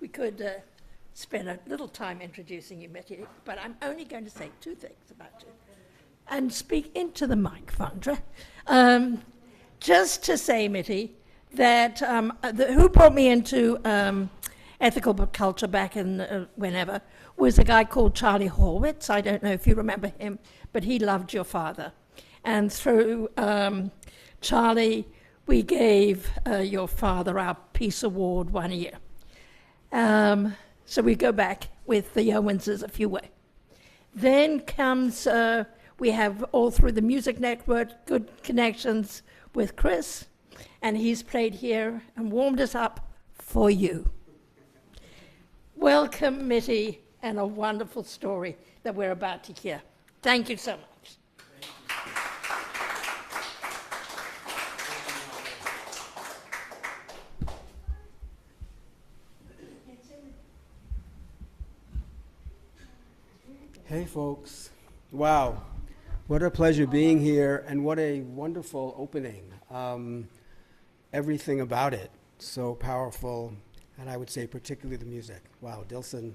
we could spend a little time introducing you, Mitty, but I'm only going to say two things about you. And speak into the mic, Vandra. Just to say, Mitty, that who brought me into ethical culture back in whenever was a guy called Charlie Horwitz. I don't know if you remember him, but he loved your father. And through Charlie, we gave your father our Peace Award 1 year. So we go back with the Owenses a few way. Then comes, we have all through the music network, good connections with Chris, and he's played here and warmed us up for you. Welcome, Mitty, and a wonderful story that we're about to hear. Thank you so much. Hey folks, wow, what a pleasure being here and what a wonderful opening. Everything about it, so powerful, and I would say particularly the music. Wow, Dilson,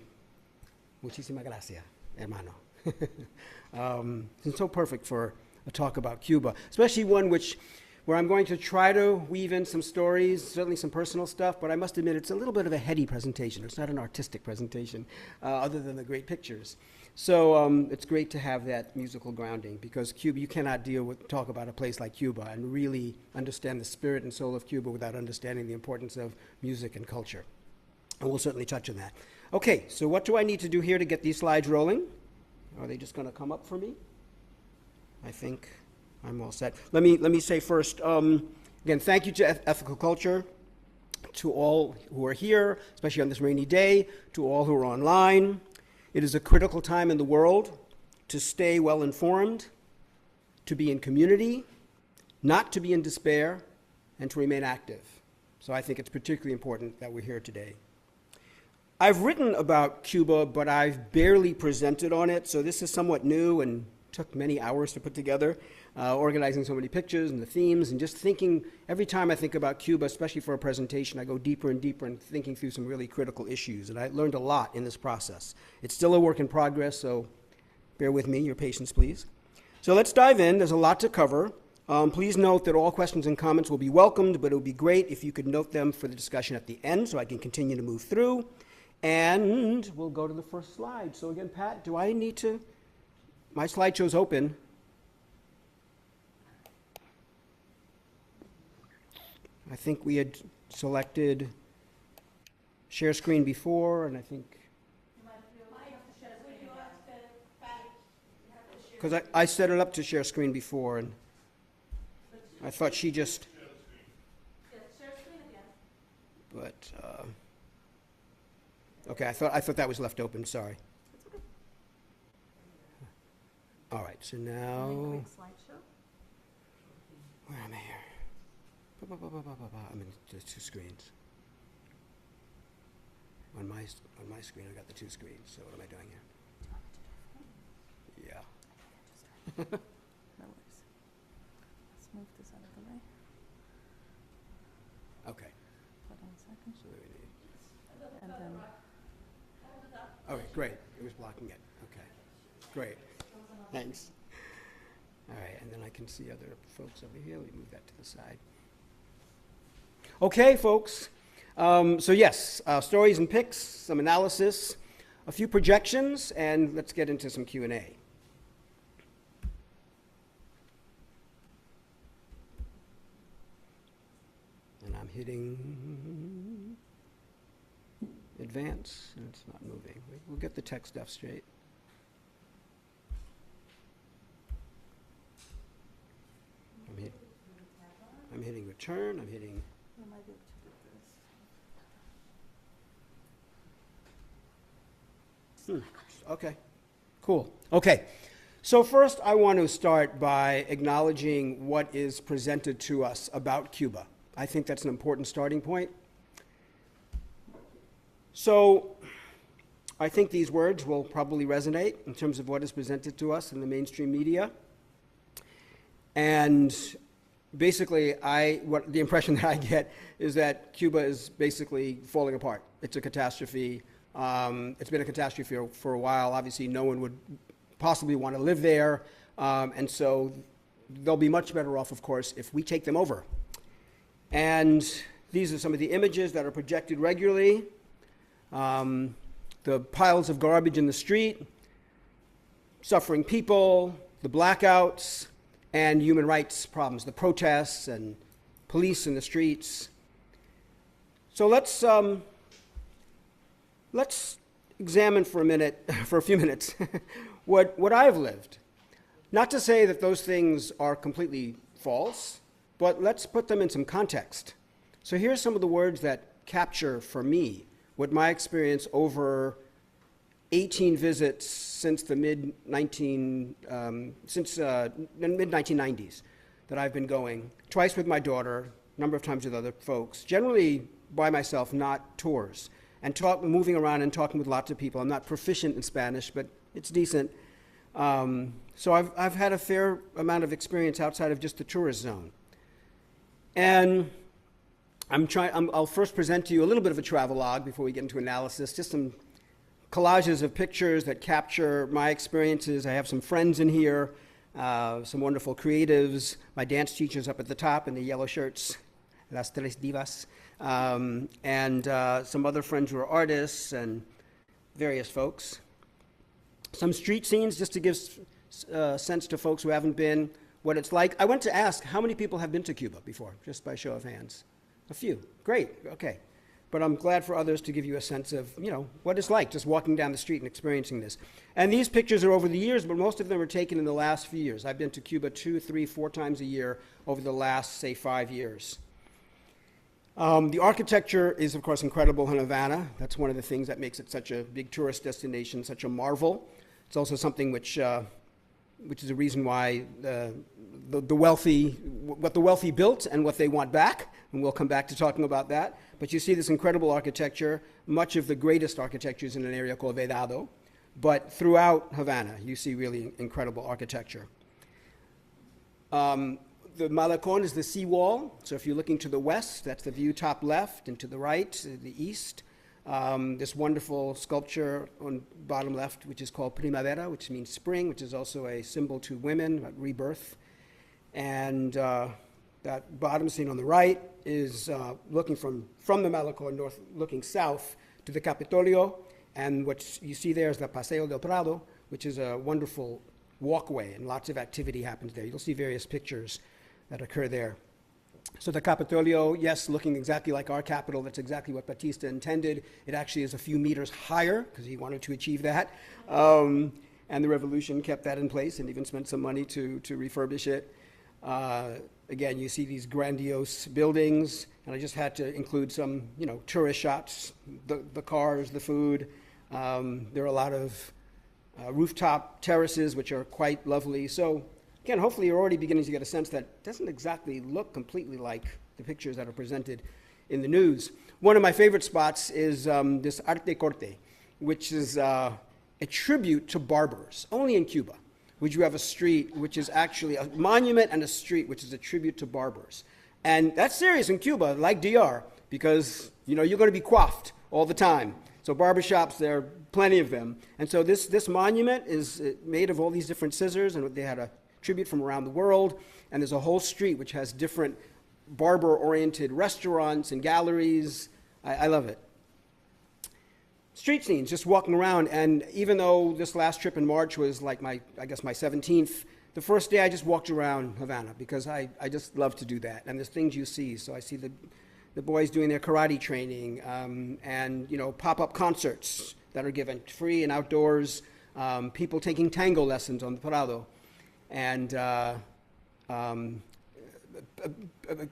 muchísimas gracias, hermano. It's so perfect for a talk about Cuba, especially one where I'm going to try to weave in some stories, certainly some personal stuff, but I must admit it's a little bit of a heady presentation. It's not an artistic presentation, other than the great pictures. So it's great to have that musical grounding, because Cuba, you cannot talk about a place like Cuba and really understand the spirit and soul of Cuba without understanding the importance of music and culture. And we'll certainly touch on that. Okay, so what do I need to do here to get these slides rolling? Are they just going to come up for me? I think I'm all set. Let me say first, again, thank you to Ethical Culture, to all who are here, especially on this rainy day, to all who are online. It is a critical time in the world to stay well informed, to be in community, not to be in despair, and to remain active. So I think it's particularly important that we're here today. I've written about Cuba, but I've barely presented on it, so this is somewhat new and took many hours to put together, organizing so many pictures and the themes, and just thinking, every time I think about Cuba, especially for a presentation, I go deeper and deeper and thinking through some really critical issues, and I learned a lot in this process. It's still a work in progress, so bear with me, your patience, please. So let's dive in. There's a lot to cover. Please note that all questions and comments will be welcomed, but it would be great if you could note them for the discussion at the end so I can continue to move through. And we'll go to the first slide. So again, Pat, do I need to... My slideshow's open. I think we had selected share screen before, and I think... Because I set it up to share screen before, and I thought she just... But, okay, I thought that was left open, sorry. All right, so now, where am I here? I'm in the two screens. On my screen, I got the two screens, so what am I doing here? Yeah. No worries. Let's move this out of the way. Okay. Hold on a second. So we need, And then, okay, great, it was blocking it, okay, great. Thanks. All right, and then I can see other folks over here. Let me move that to the side. Okay, folks. So yes, stories and pics, some analysis, a few projections, and let's get into some Q&A. And I'm hitting advance, and it's not moving. We'll get the tech stuff straight. I'm hitting return, I'm hitting... you might be able to do this. Okay, cool. Okay, so first I want to start by acknowledging what is presented to us about Cuba. I think that's an important starting point. So I think these words will probably resonate in terms of what is presented to us in the mainstream media. And basically, what the impression that I get is that Cuba is basically falling apart. It's a catastrophe. It's been a catastrophe for a while. Obviously, no one would possibly want to live there, and so they'll be much better off, of course, if we take them over. And these are some of the images that are projected regularly. The piles of garbage in the street, suffering people, the blackouts, and human rights problems, the protests and police in the streets. So let's examine for a few minutes, what I've lived. Not to say that those things are completely false, but let's put them in some context. So here's some of the words that capture for me what my experience over 18 visits since the mid-1990s that I've been going, twice with my daughter, a number of times with other folks, generally by myself, not tours, and moving around and talking with lots of people. I'm not proficient in Spanish, but it's decent. So I've had a fair amount of experience outside of just the tourist zone. And I'll first present to you a little bit of a travelogue before we get into analysis, just some collages of pictures that capture my experiences. I have some friends in here, some wonderful creatives, my dance teachers up at the top in the yellow shirts, Las Tres Divas, and some other friends who are artists and various folks. Some street scenes, just to give sense to folks who haven't been, what it's like. I went to ask how many people have been to Cuba before, just by show of hands. A few. Great. Okay. But I'm glad for others to give you a sense of, what it's like just walking down the street and experiencing this. And these pictures are over the years, but most of them are taken in the last few years. I've been to Cuba 2, 3, 4 times a year over the last, say, 5 years. The architecture is, of course, incredible in Havana. That's one of the things that makes it such a big tourist destination, such a marvel. It's also something which is a reason why what the wealthy built and what they want back, and we'll come back to talking about that. But you see this incredible architecture. Much of the greatest architecture is in an area called Vedado, but throughout Havana, you see really incredible architecture. The Malecon is the seawall, so if you're looking to the west, that's the view top left, and to the right, the east. This wonderful sculpture on bottom left, which is called Primavera, which means spring, which is also a symbol to women, rebirth. And that bottom scene on the right is looking from the Malecon north, looking south to the Capitolio. And what you see there is the Paseo del Prado, which is a wonderful walkway, and lots of activity happens there. You'll see various pictures that occur there. So the Capitolio, yes, looking exactly like our Capitol. That's exactly what Batista intended. It actually is a few meters higher because he wanted to achieve that. And the revolution kept that in place and even spent some money to refurbish it. Again, you see these grandiose buildings, and I just had to include some, tourist shots, the cars, the food. There are a lot of rooftop terraces, which are quite lovely. So again, hopefully you're already beginning to get a sense that it doesn't exactly look completely like the pictures that are presented in the news. One of my favorite spots is this Arte Corte, which is a tribute to barbers, only in Cuba, which you have a street which is actually a monument and a street which is a tribute to barbers. And that's serious in Cuba, like DR, because you're going to be coiffed all the time. So barbershops, there are plenty of them. And so this monument is made of all these different scissors, and they had a tribute from around the world, and there's a whole street which has different barber-oriented restaurants and galleries. I love it. Street scenes, just walking around, and even though this last trip in March was like my 17th, the first day I just walked around Havana because I just love to do that, and there's things you see. So I see the boys doing their karate training, and pop-up concerts that are given free and outdoors, people taking tango lessons on the Prado. And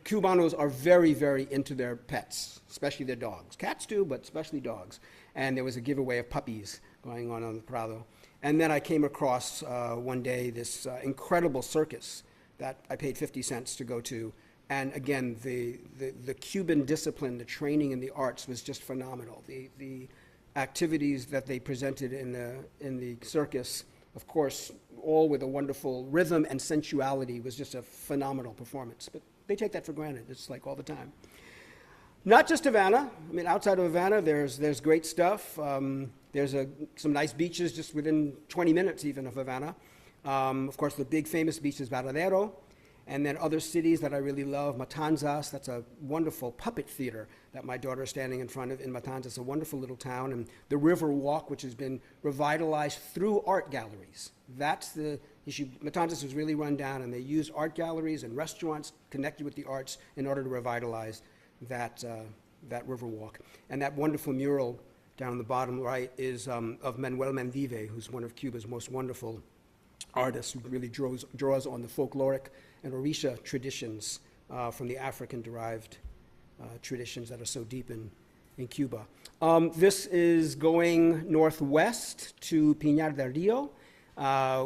Cubanos are very, very into their pets, especially their dogs. Cats do, but especially dogs. And there was a giveaway of puppies going on the Prado. And then I came across one day this incredible circus that I paid 50 cents to go to. And again, the Cuban discipline, the training in the arts was just phenomenal. The activities that they presented in the circus, of course, all with a wonderful rhythm and sensuality, was just a phenomenal performance. But they take that for granted. It's like all the time. Not just Havana. I mean, outside of Havana, there's great stuff. There's some nice beaches just within 20 minutes even of Havana. Of course, the big famous beach is Varadero. And then other cities that I really love, Matanzas, that's a wonderful puppet theater that my daughter is standing in front of in Matanzas. It's a wonderful little town. And the River Walk, which has been revitalized through art galleries. That's the issue. Matanzas was really run down, and they used art galleries and restaurants connected with the arts in order to revitalize that River Walk. And that wonderful mural down the bottom right is of Manuel Mendive, who's one of Cuba's most wonderful artists, who really draws on the folkloric and Orisha traditions from the African-derived traditions that are so deep in Cuba. This is going northwest to Pinar del Rio,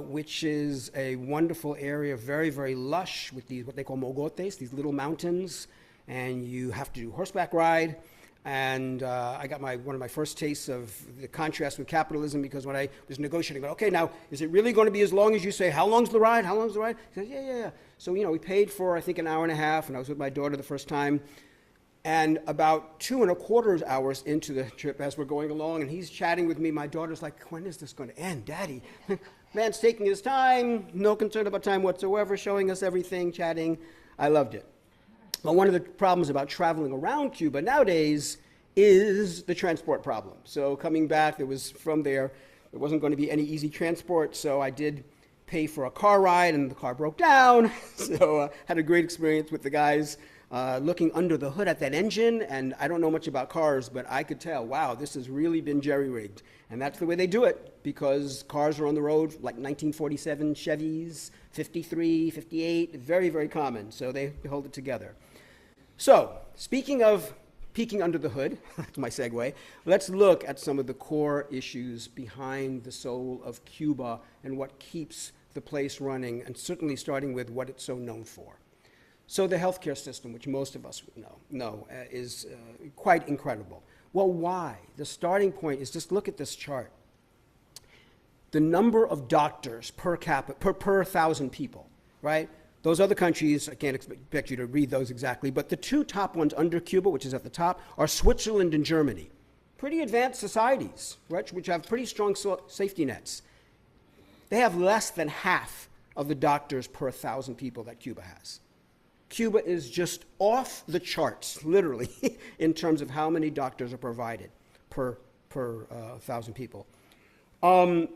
which is a wonderful area, very, very lush, with these what they call mogotes, these little mountains, and you have to do horseback ride. And I got one of my first tastes of the contrast with capitalism, because when I was negotiating, okay, now, is it really going to be as long as you say? How long's the ride? How long's the ride? He says, yeah. So, we paid for, I think, an hour and a half, and I was with my daughter the first time. And about 2.25 hours into the trip, as we're going along, and he's chatting with me, my daughter's like, when is this going to end, Daddy? Man's taking his time, no concern about time whatsoever, showing us everything, chatting. I loved it. But one of the problems about traveling around Cuba nowadays is the transport problem. So coming back, there wasn't going to be any easy transport, so I did pay for a car ride, and the car broke down. So had a great experience with the guys looking under the hood at that engine, and I don't know much about cars, but I could tell, wow, this has really been jerry-rigged. And that's the way they do it, because cars are on the road, like 1947 Chevys, 53, 58, very, very common, so they hold it together. So, speaking of peeking under the hood, that's my segue, let's look at some of the core issues behind the soul of Cuba and what keeps the place running, and certainly starting with what it's so known for. So the healthcare system, which most of us know is quite incredible. Well, why? The starting point is, just look at this chart. The number of doctors per 1,000 people, right? Those other countries, I can't expect you to read those exactly, but the two top ones under Cuba, which is at the top, are Switzerland and Germany. Pretty advanced societies, right, which have pretty strong safety nets. They have less than half of the doctors per 1,000 people that Cuba has. Cuba is just off the charts, literally, in terms of how many doctors are provided per 1,000 people. And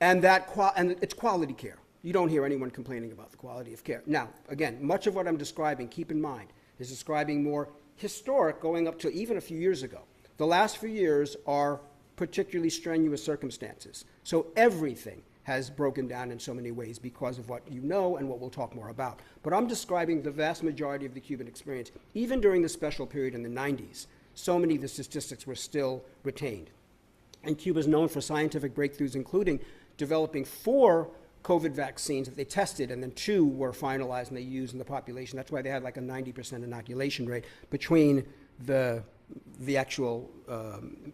it's quality care. You don't hear anyone complaining about the quality of care. Now, again, much of what I'm describing, keep in mind, is describing more historic, going up to even a few years ago. The last few years are particularly strenuous circumstances. So everything has broken down in so many ways because of what you know and what we'll talk more about. But I'm describing the vast majority of the Cuban experience. Even during the special period in the 90s, so many of the statistics were still retained. And Cuba is known for scientific breakthroughs, including developing 4 COVID vaccines that they tested, and then 2 were finalized and they used in the population. That's why they had like a 90% inoculation rate between the actual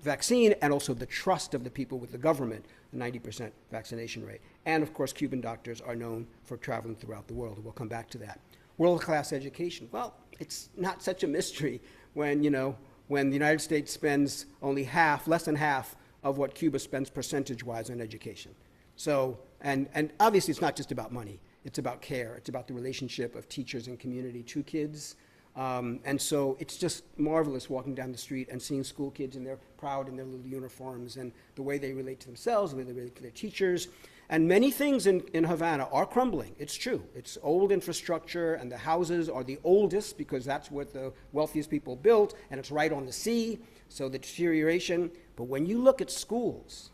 vaccine and also the trust of the people with the government, the 90% vaccination rate. And of course, Cuban doctors are known for traveling throughout the world. We'll come back to that. World-class education. Well, it's not such a mystery when the United States spends only less than half of what Cuba spends percentage-wise on education. So, and obviously it's not just about money. It's about care. It's about the relationship of teachers and community to kids. And so it's just marvelous walking down the street and seeing school kids, and they're proud in their little uniforms, and the way they relate to themselves, the way they relate to their teachers. And many things in Havana are crumbling. It's true. It's old infrastructure, and the houses are the oldest because that's what the wealthiest people built, and it's right on the sea, so the deterioration. But when you look at schools,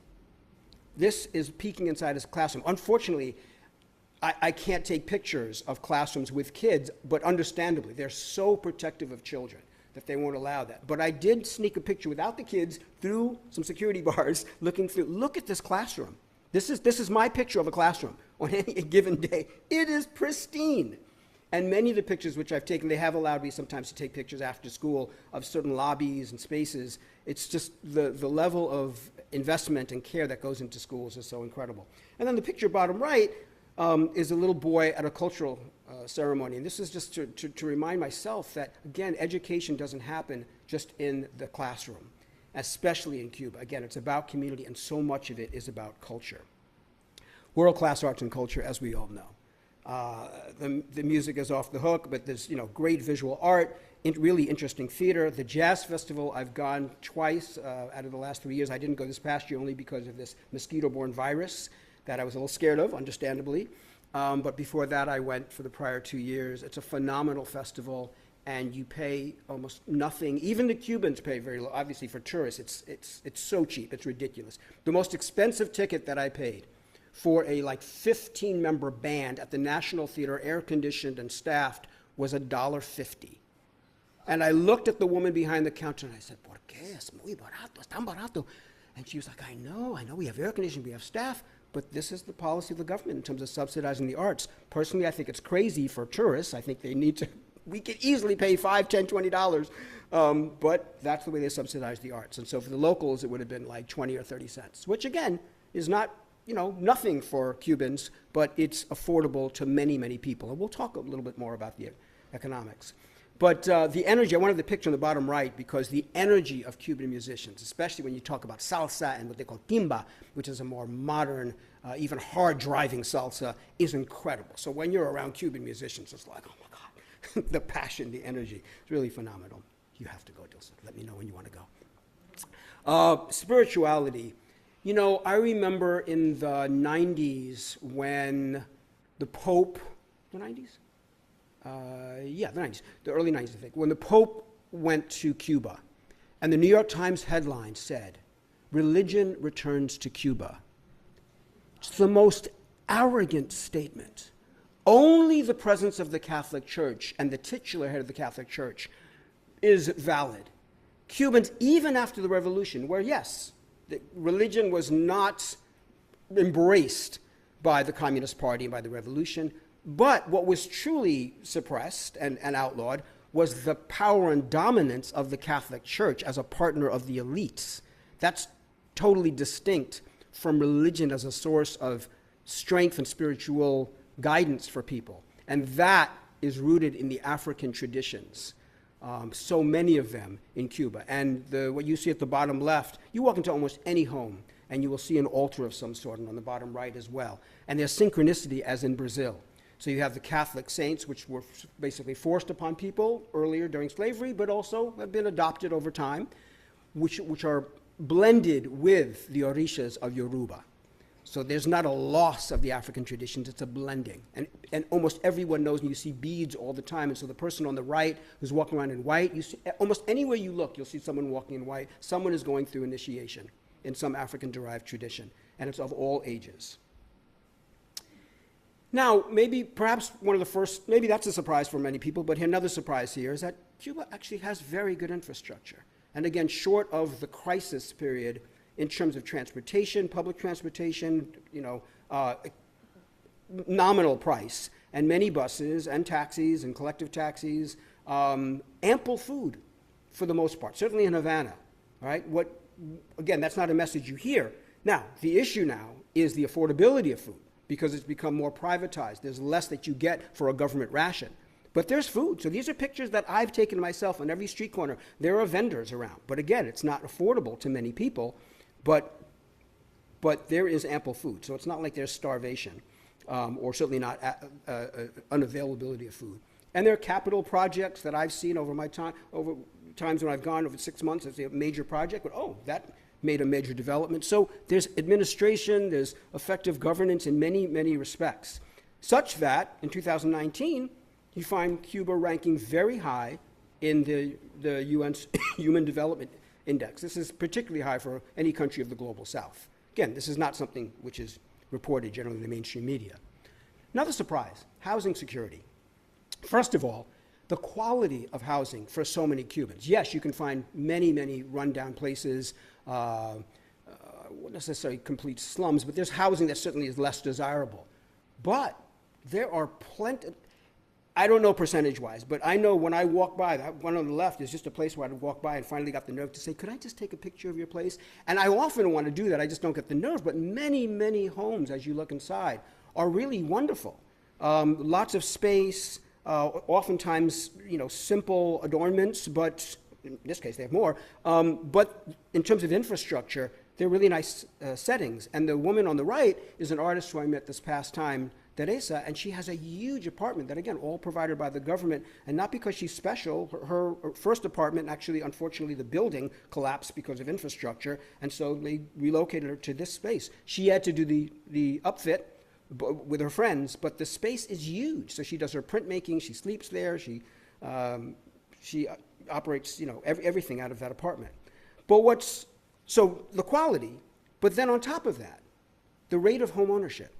this is peeking inside his classroom. Unfortunately, I can't take pictures of classrooms with kids, but understandably, they're so protective of children that they won't allow that. But I did sneak a picture without the kids through some security bars looking through. Look at this classroom. This is my picture of a classroom on any given day. It is pristine. And many of the pictures which I've taken, they have allowed me sometimes to take pictures after school of certain lobbies and spaces. It's just the level of investment and care that goes into schools is so incredible. And then the picture bottom right is a little boy at a cultural ceremony. And this is just to remind myself that, again, education doesn't happen just in the classroom, especially in Cuba. Again, it's about community, and so much of it is about culture. World-class arts and culture, as we all know. The music is off the hook, but there's great visual art, really interesting theater. The Jazz Festival, I've gone twice out of the last 3 years. I didn't go this past year only because of this mosquito-borne virus that I was a little scared of, understandably. But before that, I went for the prior 2 years. It's a phenomenal festival, and you pay almost nothing. Even the Cubans pay very low. Obviously, for tourists, it's so cheap. It's ridiculous. The most expensive ticket that I paid for a 15-member band at the National Theater, air-conditioned and staffed, was $1.50. And I looked at the woman behind the counter and I said, "¿Por qué? Es muy barato, es tan barato." And she was like, I know, we have air conditioning, we have staff, but this is the policy of the government in terms of subsidizing the arts. Personally, I think it's crazy for tourists. I think they need to, we could easily pay $5, $10, $20, but that's the way they subsidize the arts. And so for the locals, it would have been like 20 or 30 cents, which again, is not, nothing for Cubans, but it's affordable to many, many people. And we'll talk a little bit more about the economics. But the energy, I wanted the picture on the bottom right because the energy of Cuban musicians, especially when you talk about salsa and what they call timba, which is a more modern, even hard-driving salsa, is incredible. So when you're around Cuban musicians, it's like, oh my God, the passion, the energy, it's really phenomenal. You have to go, Dilson. Let me know when you want to go. Spirituality. I remember in the 90s when the Pope, the 90s? The 90s, the early 90s, I think, when the Pope went to Cuba, and the New York Times headline said, "Religion returns to Cuba." It's the most arrogant statement. Only the presence of the Catholic Church and the titular head of the Catholic Church is valid. Cubans, even after the revolution, where yes, the religion was not embraced by the Communist Party and by the revolution, but what was truly suppressed and outlawed was the power and dominance of the Catholic Church as a partner of the elites. That's totally distinct from religion as a source of strength and spiritual guidance for people. And that is rooted in the African traditions, so many of them in Cuba. And what you see at the bottom left, you walk into almost any home, and you will see an altar of some sort, and on the bottom right as well. And there's synchronicity, as in Brazil. So you have the Catholic saints, which were basically forced upon people earlier during slavery, but also have been adopted over time, which are blended with the orishas of Yoruba. So there's not a loss of the African traditions, it's a blending. And almost everyone knows, and you see beads all the time. And so the person on the right who's walking around in white, you see, almost anywhere you look, you'll see someone walking in white. Someone is going through initiation in some African-derived tradition, and it's of all ages. Now, perhaps one of the first, maybe that's a surprise for many people, but another surprise here is that Cuba actually has very good infrastructure. And again, short of the crisis period in terms of transportation, public transportation, nominal price, and many buses and taxis and collective taxis, ample food for the most part, certainly in Havana, right? Again, that's not a message you hear. Now, the issue now is the affordability of food, because it's become more privatized. There's less that you get for a government ration. But there's food. So these are pictures that I've taken myself on every street corner. There are vendors around. But again, it's not affordable to many people, but there is ample food. So it's not like there's starvation, or certainly not unavailability of food. And there are capital projects that I've seen over times when I've gone over 6 months. It's a major project, but that made a major development. So there's administration, there's effective governance in many, many respects, such that in 2019, you find Cuba ranking very high in the UN's Human Development Index. This is particularly high for any country of the Global South. Again, this is not something which is reported generally in the mainstream media. Another surprise, housing security. First of all, the quality of housing for so many Cubans. Yes, you can find many, many rundown places, not necessarily complete slums, but there's housing that certainly is less desirable. But there are plenty, I don't know percentage-wise, but I know when I walk by, that one on the left is just a place where I'd walk by and finally got the nerve to say, could I just take a picture of your place? And I often want to do that, I just don't get the nerve, but many, many homes, as you look inside, are really wonderful. Lots of space, oftentimes, simple adornments, but in this case they have more. But in terms of infrastructure, they're really nice settings. And the woman on the right is an artist who I met this past time, Teresa, and she has a huge apartment that, again, all provided by the government, and not because she's special. Her first apartment, actually, unfortunately, the building collapsed because of infrastructure, and so they relocated her to this space. She had to do the upfit with her friends, but the space is huge. So she does her printmaking, she sleeps there, she operates, everything out of that apartment. But so the quality, but then on top of that, the rate of home ownership.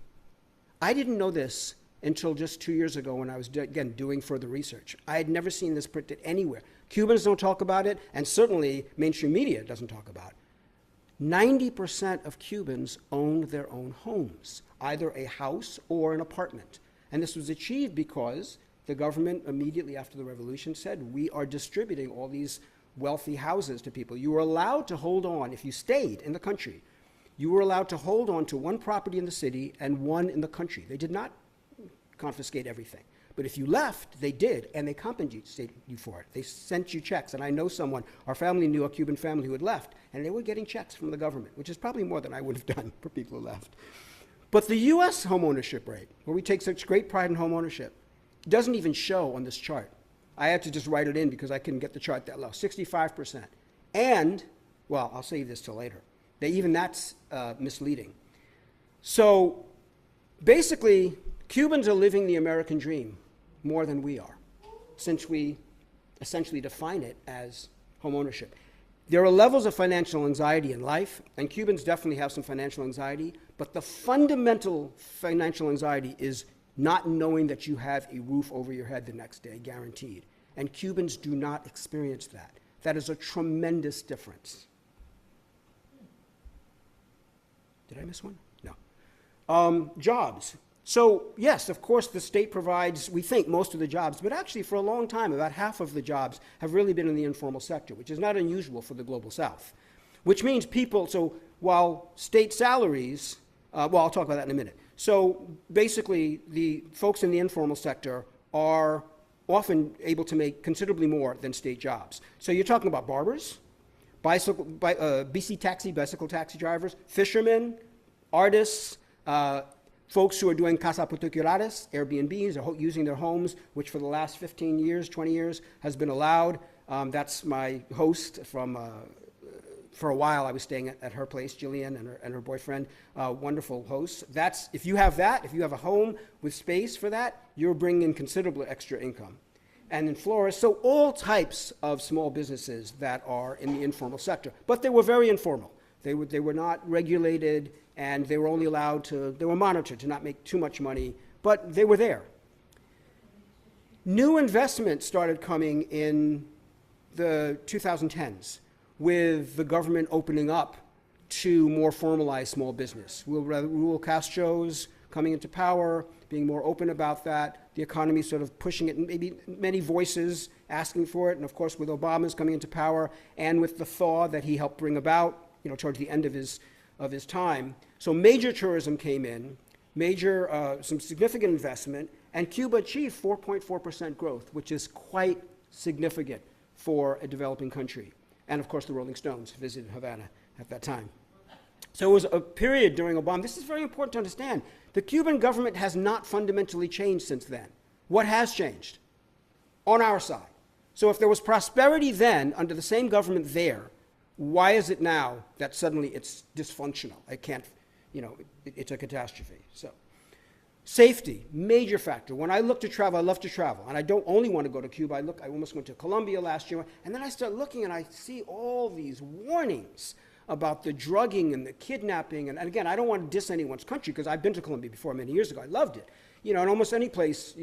I didn't know this until just 2 years ago when I was, again, doing further research. I had never seen this printed anywhere. Cubans don't talk about it, and certainly mainstream media doesn't talk about it. 90% of Cubans own their own homes, either a house or an apartment. And this was achieved because the government immediately after the revolution said, we are distributing all these wealthy houses to people. You were allowed to hold on, if you stayed in the country, you were allowed to hold on to one property in the city and one in the country. They did not confiscate everything. But if you left, they did, and they compensated you for it. They sent you checks, and I know someone, our family knew a Cuban family who had left, and they were getting checks from the government, which is probably more than I would have done for people who left. But the U.S. home ownership rate, where we take such great pride in home ownership, doesn't even show on this chart. I had to just write it in because I couldn't get the chart that low, 65%. And, well, I'll save this till later. Even that's misleading. So basically, Cubans are living the American dream more than we are, since we essentially define it as home ownership. There are levels of financial anxiety in life, and Cubans definitely have some financial anxiety, but the fundamental financial anxiety is not knowing that you have a roof over your head the next day, guaranteed. And Cubans do not experience that. That is a tremendous difference. Did I miss one? No. Jobs. So, yes, of course, the state provides, we think, most of the jobs, but actually for a long time, about half of the jobs have really been in the informal sector, which is not unusual for the global South. Which means people, so while state salaries, well, I'll talk about that in a minute. So basically, the folks in the informal sector are often able to make considerably more than state jobs. So you're talking about barbers, BC taxi, bicycle taxi drivers, fishermen, artists, folks who are doing casa particulares, Airbnbs, or using their homes, which for the last 15 years, 20 years, has been allowed. That's my host from, for a while I was staying at her place, Jillian and her boyfriend, wonderful hosts. That's, if you have that, if you have a home with space for that, you're bringing in considerable extra income. And in florists, so all types of small businesses that are in the informal sector. But they were very informal. They were not regulated, and they were only allowed to, they were monitored to not make too much money, but they were there. New investment started coming in the 2010s with the government opening up to more formalized small business. Raul Castro's coming into power, being more open about that, the economy sort of pushing it, and maybe many voices asking for it, and of course with Obama's coming into power, and with the thaw that he helped bring about, towards the end of his time. So major tourism came in, some significant investment, and Cuba achieved 4.4% growth, which is quite significant for a developing country. And of course the Rolling Stones visited Havana at that time. So it was a period during Obama. This is very important to understand. The Cuban government has not fundamentally changed since then. What has changed? On our side. So if there was prosperity then under the same government there, why is it now that suddenly it's dysfunctional? It can't, it's a catastrophe. So safety, major factor. When I look to travel, I love to travel. And I don't only want to go to Cuba. I almost went to Colombia last year. And then I start looking and I see all these warnings about the drugging and the kidnapping. And again, I don't want to diss anyone's country because I've been to Colombia before many years ago. I loved it. In almost any place,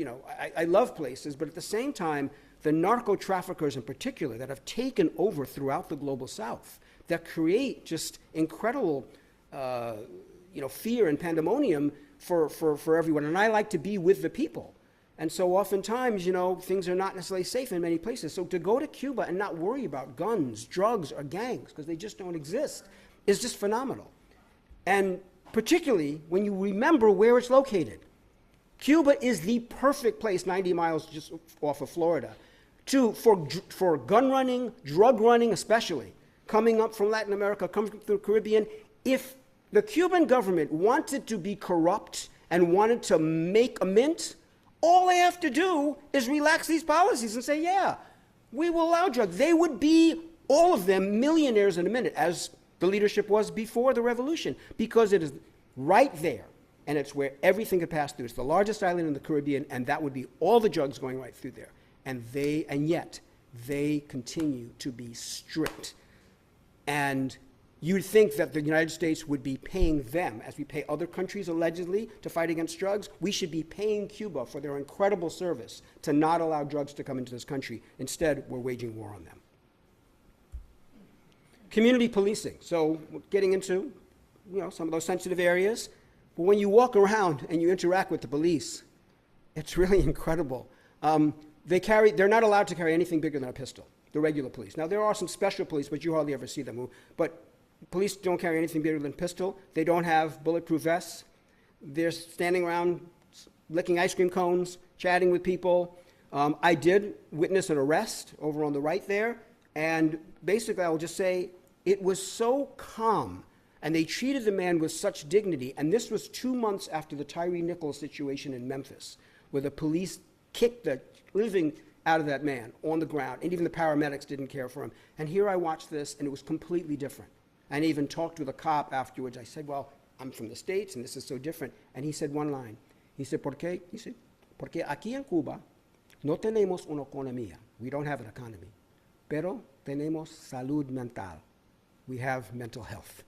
I love places. But at the same time, the narco-traffickers in particular that have taken over throughout the global South, that create just incredible, fear and pandemonium for everyone. And I like to be with the people. And so oftentimes, things are not necessarily safe in many places. So to go to Cuba and not worry about guns, drugs, or gangs, because they just don't exist, is just phenomenal. And particularly when you remember where it's located. Cuba is the perfect place, 90 miles just off of Florida, for gun running, drug running especially, coming up from Latin America, coming through the Caribbean. If the Cuban government wanted to be corrupt and wanted to make a mint, all they have to do is relax these policies and say, yeah, we will allow drugs. They would be, all of them, millionaires in a minute, as the leadership was before the revolution, because it is right there, and it's where everything could pass through. It's the largest island in the Caribbean, and that would be all the drugs going right through there. And yet, they continue to be strict. And you'd think that the United States would be paying them, as we pay other countries allegedly to fight against drugs. We should be paying Cuba for their incredible service to not allow drugs to come into this country. Instead, we're waging war on them. Community policing. So getting into, some of those sensitive areas. But when you walk around and you interact with the police, it's really incredible. They're not allowed to carry anything bigger than a pistol, the regular police. Now, there are some special police, but you hardly ever see them. But police don't carry anything bigger than a pistol. They don't have bulletproof vests. They're standing around licking ice cream cones, chatting with people. I did witness an arrest over on the right there. And basically, I will just say, it was so calm. And they treated the man with such dignity. And this was 2 months after the Tyree Nichols situation in Memphis, where the police kicked the living out of that man on the ground. And even the paramedics didn't care for him. And here I watched this, and it was completely different. And I even talked with a cop afterwards. I said, well, I'm from the States, and this is so different. And he said one line. He said, ¿Por qué? He said, porque aquí en Cuba no tenemos una economía. We don't have an economy. Pero tenemos salud mental. We have mental health.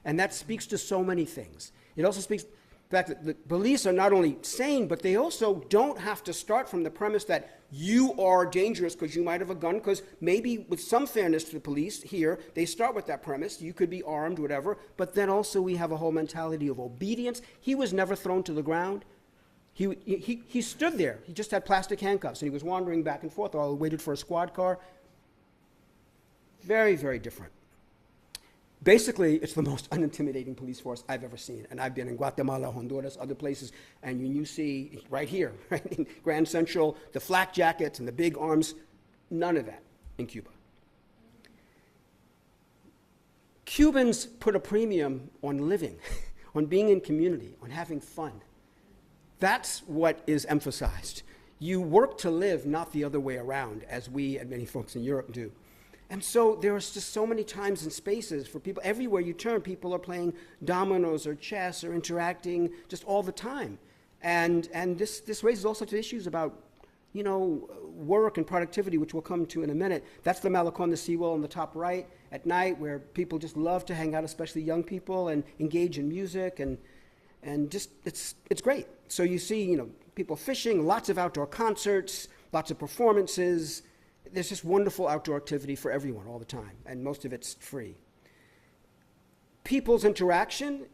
And that speaks to so many things. It also speaks to the fact that the police are not only sane, but they also don't have to start from the premise that you are dangerous because you might have a gun, because maybe with some fairness to the police here, they start with that premise. You could be armed, whatever. But then also we have a whole mentality of obedience. He was never thrown to the ground. He stood there. He just had plastic handcuffs, and he was wandering back and forth while he waited for a squad car. Very, very different. Basically, it's the most unintimidating police force I've ever seen. And I've been in Guatemala, Honduras, other places, and when you see right here, right in Grand Central, the flak jackets and the big arms, none of that in Cuba. Cubans put a premium on living, on being in community, on having fun. That's what is emphasized. You work to live, not the other way around, as we and many folks in Europe do. And so there are just so many times and spaces for people. Everywhere you turn, people are playing dominoes or chess or interacting just all the time. And this raises all sorts of issues about, work and productivity, which we'll come to in a minute. That's the Malecon, the seawall on the top right at night, where people just love to hang out, especially young people, and engage in music, and just it's great. So you see, people fishing, lots of outdoor concerts, lots of performances. There's just wonderful outdoor activity for everyone all the time, and most of it's free. People's interaction,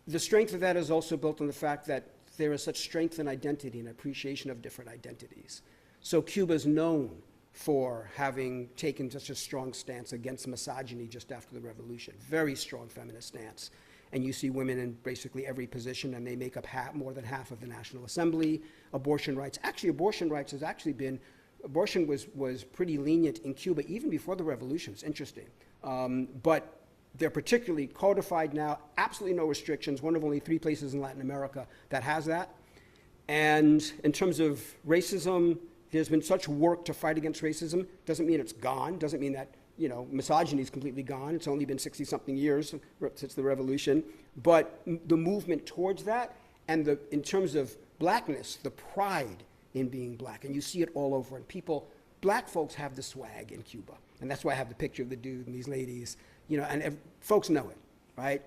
the strength of that is also built on the fact that there is such strength in identity and appreciation of different identities. So Cuba's known for having taken such a strong stance against misogyny just after the revolution. Very strong feminist stance. And you see women in basically every position, and they make up more than half of the National Assembly. Abortion rights. Actually, abortion rights has actually been abortion was pretty lenient in Cuba even before the revolution. It's interesting. But they're particularly codified now, absolutely no restrictions, one of only 3 places in Latin America that has that. And in terms of racism, there's been such work to fight against racism. Doesn't mean it's gone, doesn't mean that misogyny is completely gone. It's only been 60-something years since the revolution. But the movement towards that, and in terms of blackness, the pride in being black, and you see it all over. And black folks have the swag in Cuba, and that's why I have the picture of the dude and these ladies, and folks know it, right?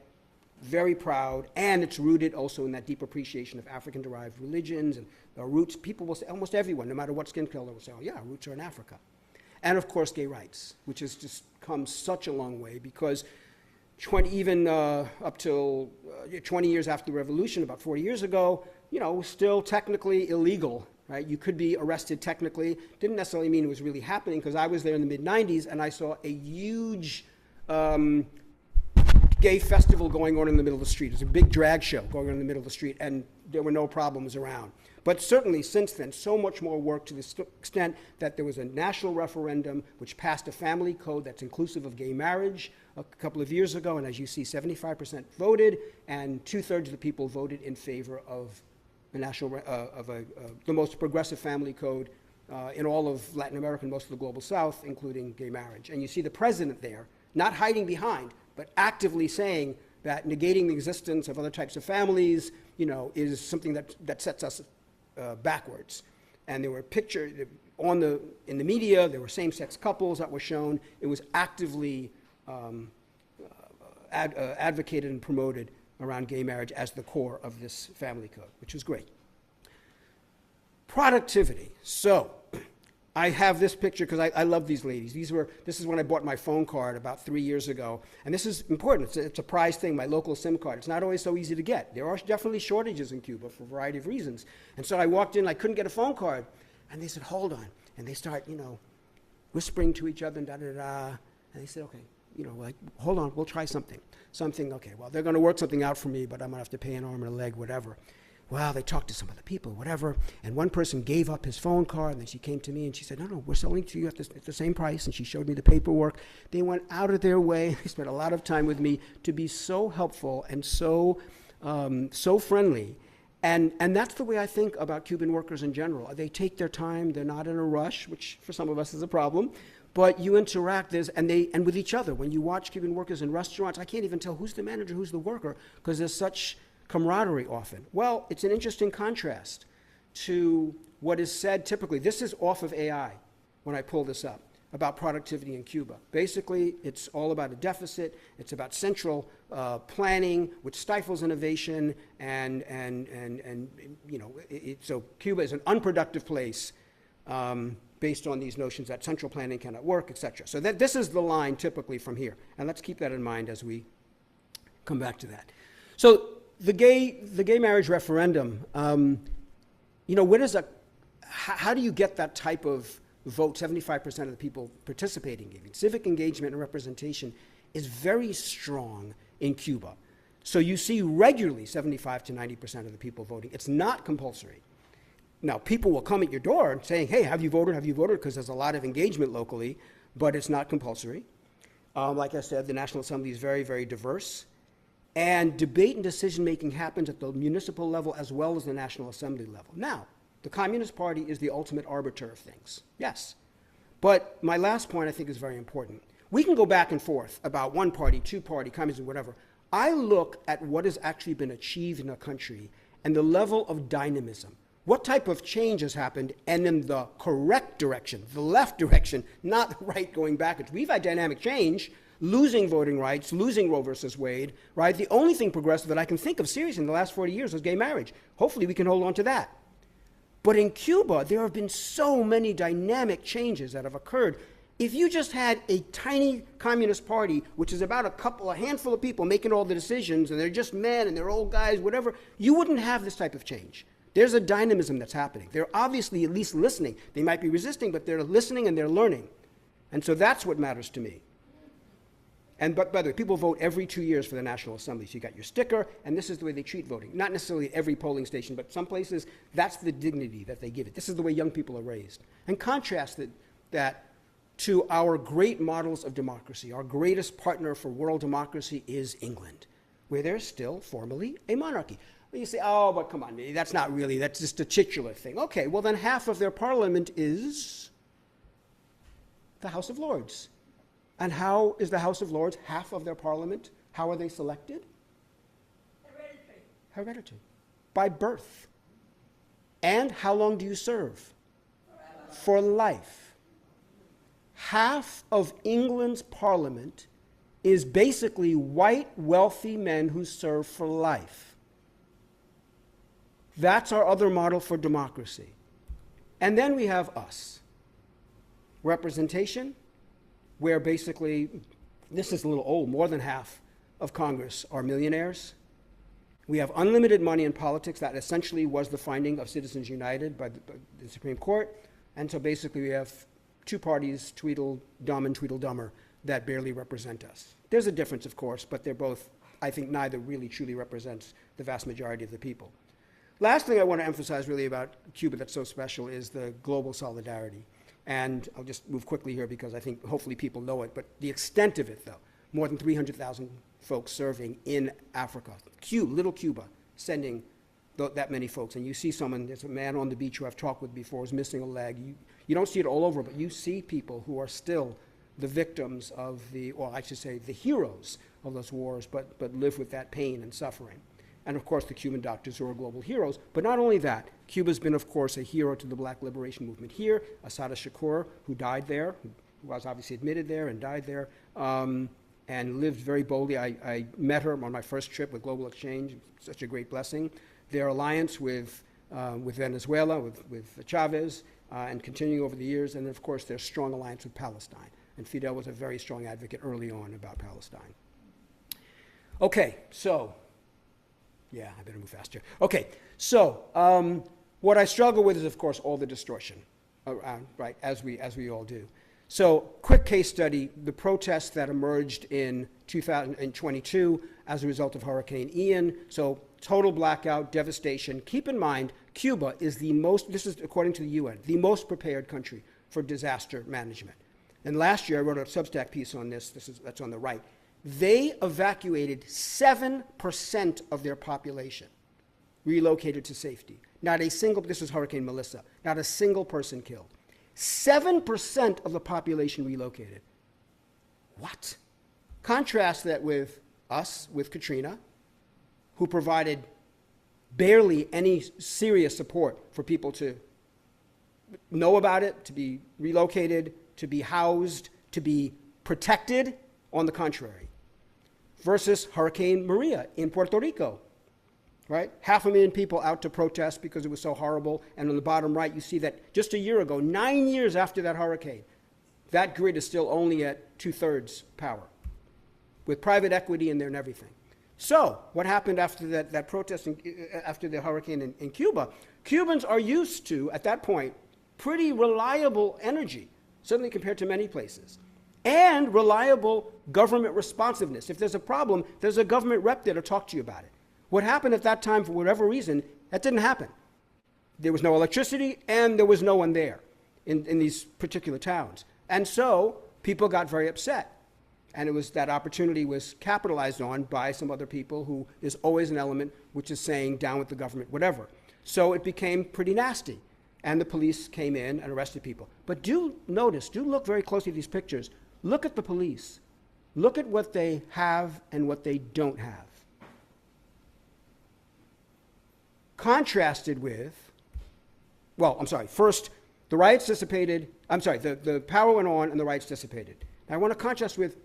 Very proud, and it's rooted also in that deep appreciation of African-derived religions and the roots. People will say, almost everyone, no matter what skin color, will say, oh yeah, our roots are in Africa. And of course, gay rights, which has just come such a long way, because up till 20 years after the revolution, about 40 years ago, still technically illegal. Right? You could be arrested technically. Didn't necessarily mean it was really happening, because I was there in the mid-'90s and I saw a huge gay gay festival going on in the middle of the street. There's a big drag show going on in the middle of the street, and there were no problems around. But certainly since then, so much more work to the extent that there was a national referendum which passed a family code that's inclusive of gay marriage a couple of years ago, and as you see, 75% voted, and 2/3 of the people voted in favor of the the most progressive family code in all of Latin America and most of the global South, including gay marriage. And you see the president there, not hiding behind, but actively saying that negating the existence of other types of families, is something that sets us backwards. And there were pictures in the media, there were same-sex couples that were shown. It was actively advocated and promoted around gay marriage as the core of this family code, which was great. Productivity. So I have this picture because I love these ladies. This is when I bought my phone card about 3 years ago. And this is important. It's a prized thing, my local SIM card. It's not always so easy to get. There are definitely shortages in Cuba for a variety of reasons. And so I walked in, I couldn't get a phone card. And they said, hold on. And they start, whispering to each other and da-da-da. And they said, okay, hold on, we'll try something. Okay, well, they're going to work something out for me, but I'm going to have to pay an arm and a leg, whatever. Well, they talked to some of the people, whatever, and one person gave up his phone card, and then she came to me and she said, no, we're selling to you at the same price, and she showed me the paperwork. They went out of their way, they spent a lot of time with me to be so helpful and so friendly. And that's the way I think about Cuban workers in general. They take their time, they're not in a rush, which for some of us is a problem, but you interact and with each other. When you watch Cuban workers in restaurants, I can't even tell who's the manager, who's the worker, because there's such camaraderie often. Well, it's an interesting contrast to what is said typically. This is off of AI when I pull this up, about productivity in Cuba. Basically, it's all about a deficit. It's about central planning, which stifles innovation, so Cuba is an unproductive place based on these notions that central planning cannot work, et cetera. So this is the line typically from here. And let's keep that in mind as we come back to that. So the gay marriage referendum, how do you get that type of vote, 75% of the people participating in it? Civic engagement and representation is very strong in Cuba. So you see regularly 75 to 90% of the people voting. It's not compulsory. Now, people will come at your door saying, hey, have you voted, because there's a lot of engagement locally, but it's not compulsory. Like I said, the National Assembly is very, very diverse. And debate and decision-making happens at the municipal level as well as the National Assembly level. Now, the Communist Party is the ultimate arbiter of things, yes. But my last point I think is very important. We can go back and forth about one party, two party, communism, whatever. I look at what has actually been achieved in a country and the level of dynamism. What type of change has happened, and in the correct direction, the left direction, not the right going backwards. We've had dynamic change, losing voting rights, losing Roe versus Wade, right? The only thing progressive that I can think of seriously in the last 40 years was gay marriage. Hopefully we can hold on to that. But in Cuba, there have been so many dynamic changes that have occurred. If you just had a tiny communist party, which is about a handful of people making all the decisions, and they're just men and they're old guys, whatever, you wouldn't have this type of change. There's a dynamism that's happening. They're obviously at least listening. They might be resisting, but they're listening and they're learning. And so that's what matters to me. And but by the way, people vote every 2 years for the National Assembly. So you got your sticker, and this is the way they treat voting. Not necessarily every polling station, but some places, that's the dignity that they give it. This is the way young people are raised. And contrast that to our great models of democracy. Our greatest partner for world democracy is England, where there's still formally a monarchy. You say, oh, but come on, that's not really, that's just a titular thing. Okay, well then half of their parliament is the House of Lords. And how is the House of Lords half of their parliament? How are they selected? Hereditary. By birth. And how long do you serve? Forever. For life. Half of England's parliament is basically white, wealthy men who serve for life. That's our other model for democracy. And then we have us. Representation, where basically, this is a little old, more than half of Congress are millionaires. We have unlimited money in politics. That essentially was the finding of Citizens United by the Supreme Court. And so basically we have two parties, Tweedledum and Tweedledummer, that barely represent us. There's a difference, of course, but they're both, I think neither really truly represents the vast majority of the people. Last thing I want to emphasize really about Cuba that's so special is the global solidarity. And I'll just move quickly here because I think hopefully people know it, but the extent of it, though, more than 300,000 folks serving in Africa. Little Cuba, sending that many folks. And you see there's a man on the beach who I've talked with before who's missing a leg. You don't see it all over, but you see people who are still the victims of or I should say the heroes of those wars, but live with that pain and suffering. And of course the Cuban doctors who are global heroes. But not only that, Cuba's been of course a hero to the Black liberation movement here. Assata Shakur, who died there, who was obviously admitted there and died there, and lived very boldly. I met her on my first trip with Global Exchange, such a great blessing. Their alliance with Venezuela, with Chavez, and continuing over the years, and of course their strong alliance with Palestine. And Fidel was a very strong advocate early on about Palestine. Okay, so, yeah, I better move faster. Okay, so what I struggle with is, of course, all the distortion around, right, as we all do. So, quick case study, the protests that emerged in 2022 as a result of Hurricane Ian. So, total blackout, devastation. Keep in mind, Cuba is this is according to the UN, the most prepared country for disaster management. And last year, I wrote a Substack piece on this. That's on the right. They evacuated 7% of their population, relocated to safety. This was Hurricane Melissa, not a single person killed. 7% of the population relocated. What? Contrast that with us, with Katrina, who provided barely any serious support for people to know about it, to be relocated, to be housed, to be protected, on the contrary. Versus Hurricane Maria in Puerto Rico, right? 500,000 people out to protest because it was so horrible. And on the bottom right, you see that just a year ago, 9 years after that hurricane, that grid is still only at 2/3 power, with private equity in there and everything. So what happened after that protest, after the hurricane in Cuba? Cubans are used to, at that point, pretty reliable energy, certainly compared to many places, and reliable government responsiveness. If there's a problem, there's a government rep there to talk to you about it. What happened at that time, for whatever reason, that didn't happen. There was no electricity, and there was no one there in these particular towns. And so people got very upset. And that opportunity was capitalized on by some other people who is always an element which is saying down with the government, whatever. So it became pretty nasty. And the police came in and arrested people. But do look very closely at these pictures. Look at the police. Look at what they have and what they don't have. Contrasted with, first, the riots dissipated. The power went on and the riots dissipated. Now, I want to contrast with,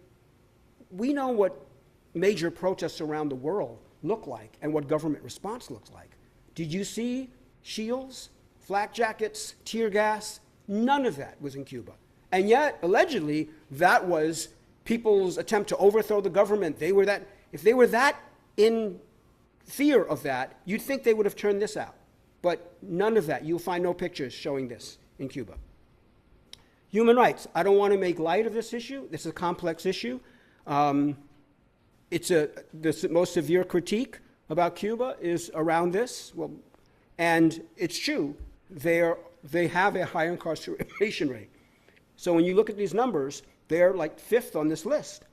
we know what major protests around the world look like and what government response looks like. Did you see shields, flak jackets, tear gas? None of that was in Cuba. And yet, allegedly, that was people's attempt to overthrow the government. If they were that in fear of that, you'd think they would have turned this out. But none of that. You'll find no pictures showing this in Cuba. Human rights. I don't want to make light of this issue. This is a complex issue. The most severe critique about Cuba is around this. Well, and it's true. They have a high incarceration rate. So when you look at these numbers, they're like 5th on this list.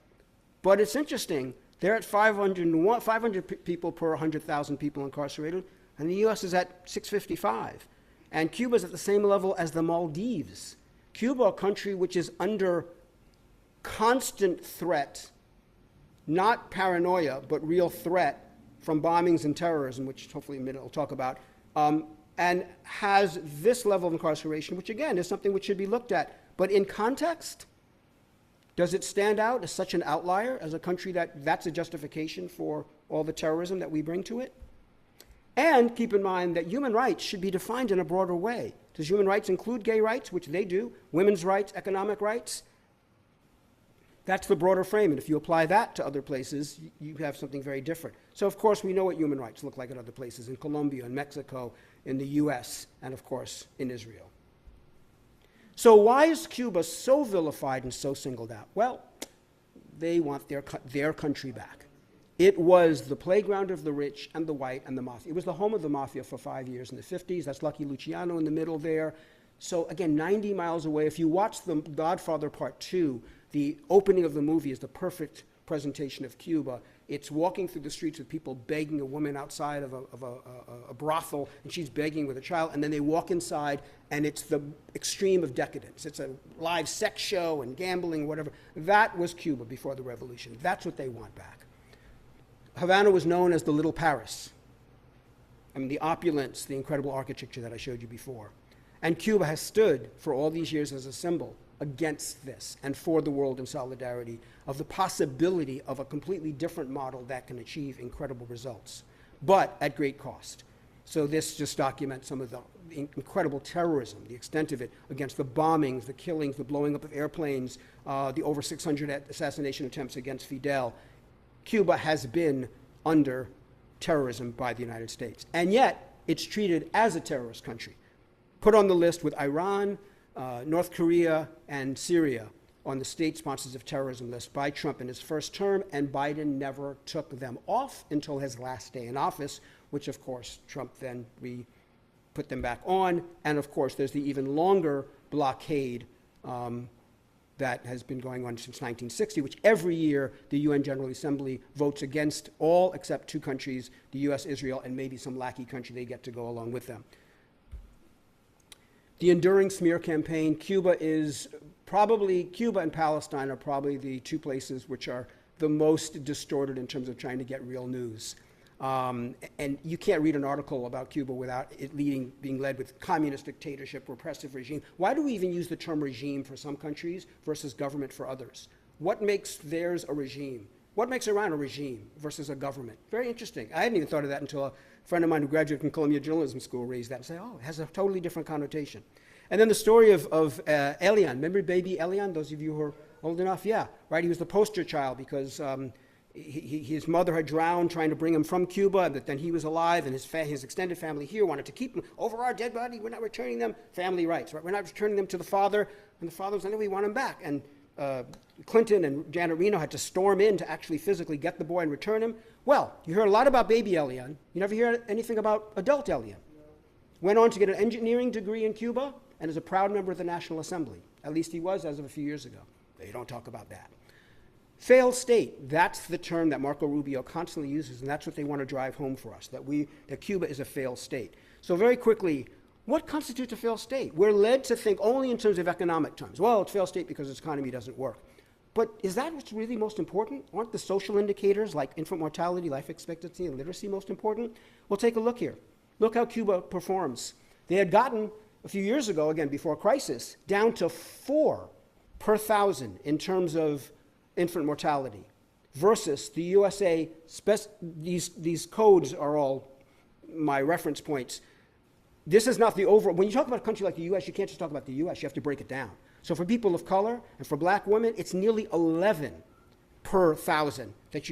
But it's interesting. They're at 500 people per 100,000 people incarcerated, and the U.S. is at 655. And Cuba's at the same level as the Maldives. Cuba, a country which is under constant threat, not paranoia, but real threat from bombings and terrorism, which hopefully in a minute I'll talk about, and has this level of incarceration, which again is something which should be looked at. But in context, does it stand out as such an outlier, as a country that's a justification for all the terrorism that we bring to it? And keep in mind that human rights should be defined in a broader way. Does human rights include gay rights, which they do, women's rights, economic rights? That's the broader frame, and if you apply that to other places, you have something very different. So, of course, we know what human rights look like in other places, in Colombia, in Mexico, in the US, and, of course, in Israel. So why is Cuba so vilified and so singled out? Well, They want their country back. It was the playground of the rich and the white and the mafia. It was the home of the mafia for 5 years in the 50s. That's Lucky Luciano in the middle there. So again, 90 miles away. If you watch The Godfather Part 2, the opening of the movie is the perfect presentation of Cuba. It's walking through the streets with people begging, a woman outside of a brothel, and she's begging with a child, and then they walk inside, and it's the extreme of decadence. It's a live sex show and gambling, whatever. That was Cuba before the revolution. That's what they want back. Havana was known as the Little Paris. I mean, the opulence, the incredible architecture that I showed you before. And Cuba has stood for all these years as a symbol against this and for the world in solidarity of the possibility of a completely different model that can achieve incredible results, but at great cost. So this just documents some of the incredible terrorism, the extent of it, against the bombings, the killings, the blowing up of airplanes, the over 600 assassination attempts against Fidel. Cuba has been under terrorism by the United States, and yet it's treated as a terrorist country, put on the list with Iran, North Korea, and Syria on the state sponsors of terrorism list by Trump in his first term, and Biden never took them off until his last day in office, which of course Trump then put them back on. And of course there's the even longer blockade that has been going on since 1960, which every year the UN General Assembly votes against, all except two countries, the US, Israel, and maybe some lackey country they get to go along with them. The enduring smear campaign, Cuba and Palestine are probably the two places which are the most distorted in terms of trying to get real news. And you can't read an article about Cuba without it being led with communist dictatorship, repressive regime. Why do we even use the term regime for some countries versus government for others? What makes theirs a regime? What makes Iran a regime versus a government? Very interesting. I hadn't even thought of that until a friend of mine who graduated from Columbia Journalism School raised that and said, oh, it has a totally different connotation. And then the story of Elian. Remember baby Elian, those of you who are old enough? Yeah, right? He was the poster child because his mother had drowned trying to bring him from Cuba, but then he was alive, and his extended family here wanted to keep him over our dead body. We're not returning them. Family rights, right? We're not returning them to the father. And the father was like, no, we want him back. And Clinton and Janet Reno had to storm in to actually physically get the boy and return him. Well, you heard a lot about baby Elian. You never hear anything about adult Elian. Went on to get an engineering degree in Cuba and is a proud member of the National Assembly. At least he was as of a few years ago. They don't talk about that. Failed state, that's the term that Marco Rubio constantly uses, and that's what they want to drive home for us, that Cuba is a failed state. So very quickly, what constitutes a failed state? We're led to think only in terms of economic terms. Well, it's a failed state because its economy doesn't work. But is that what's really most important? Aren't the social indicators like infant mortality, life expectancy, and literacy most important? Well, take a look here. Look how Cuba performs. They had gotten, a few years ago, again, before crisis, down to 4 per 1,000 in terms of infant mortality, versus the USA, these codes are all my reference points. This is not the overall, when you talk about a country like the US, you can't just talk about the US, you have to break it down. So for people of color and for black women, it's nearly 11 per 1,000 that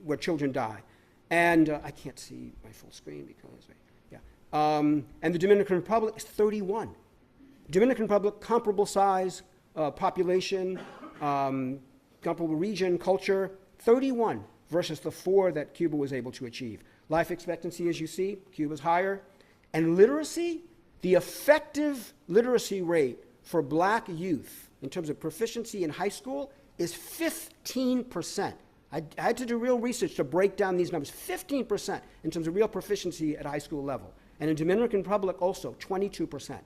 where children die. And I can't see my full screen because, yeah. And the Dominican Republic is 31. Dominican Republic, comparable size, population, comparable region, culture, 31 versus the 4 that Cuba was able to achieve. Life expectancy, as you see, Cuba's higher. And literacy, the effective literacy rate for black youth in terms of proficiency in high school is 15%. I had to do real research to break down these numbers. 15% in terms of real proficiency at high school level. And in Dominican Republic also, 22%.